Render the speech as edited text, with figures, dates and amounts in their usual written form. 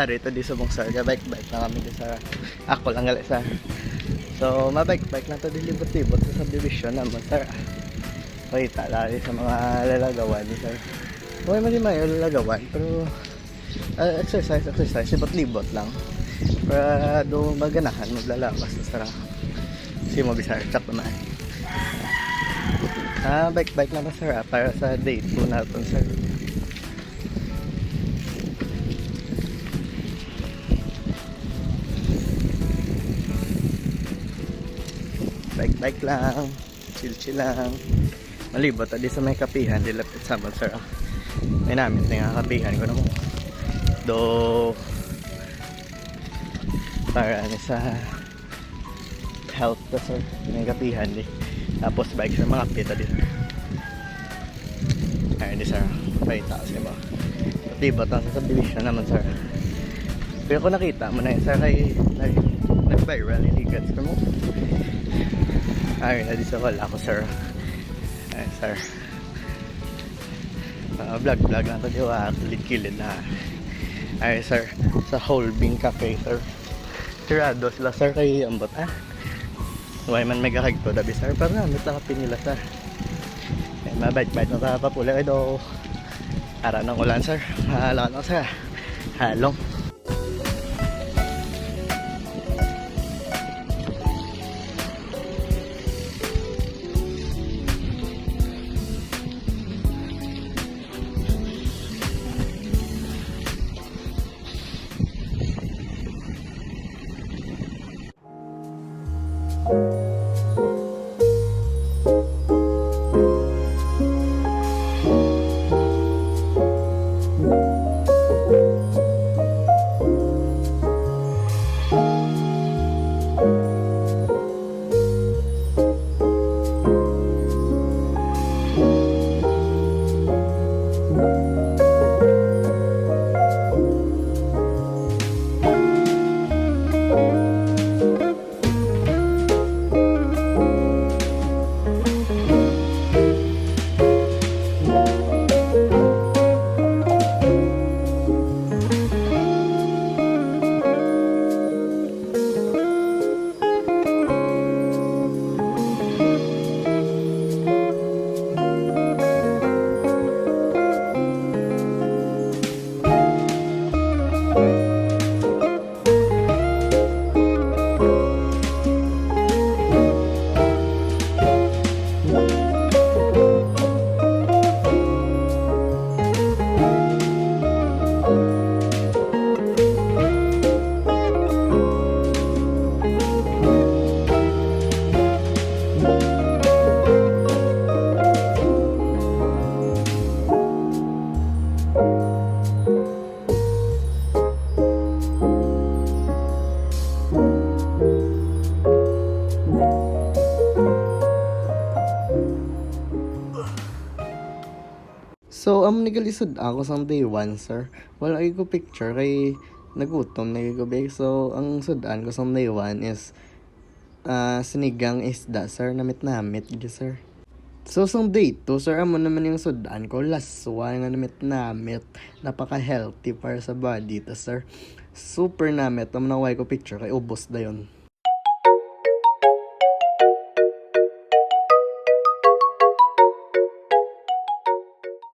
Rito di sa Bungsar, bike-bike na kami di sa ako lang gali sa. So, mabike-bike na to di libot-libot sa subdivision naman, sir. Kita lali sa mga lalagawan, sir. Okay, mali may lalagawan, pero exercise, libot-libot lang. Para do maganahan, maglalabas na sara. Si mo bisar, chap naman. Bike-bike na ba, sir, para sa date po natin, sir. Bike lang, chill lang. Malibot adi sa may kapihan, dilapit sa sir. May namin nga kapihan ko na mo. Do para ni sa health to, sir. May kapihan di. Tapos bike sa mga pita di, sir. Ayun di, sir. Paita kasi ba. Libot ang sa subdivision naman, sir. Pero kung nakita mo na yun, sir, kay nag-viral yung higats ko mo. Ayun na di sa wala ako, sir. Ayun, sir. Vlog lang ito diwa. Kilid na. Ayun, sir. Sa Holbing Cafe, sir. Tirado sila, sir, kay ambot. Huwag man may kakagto dabi, sir. Pero namit lang kapin nila, sir. Ayun, mabait-bait na sa papula. Ito ara ng ulan, sir. Halong na, sir. Halong. So, nagalisod ako sa day 1, sir. Wala ko picture kay nagutom na ko ba. So, ang sudan ko sa day 1 is sinigang isda, sir. Namit, sir. So, sa day 2, sir, amo naman yung sudan ko. Laswa nga namit. Napaka-healthy para sa body to, sir. Super namit. Naway ko picture kay ubos da yun.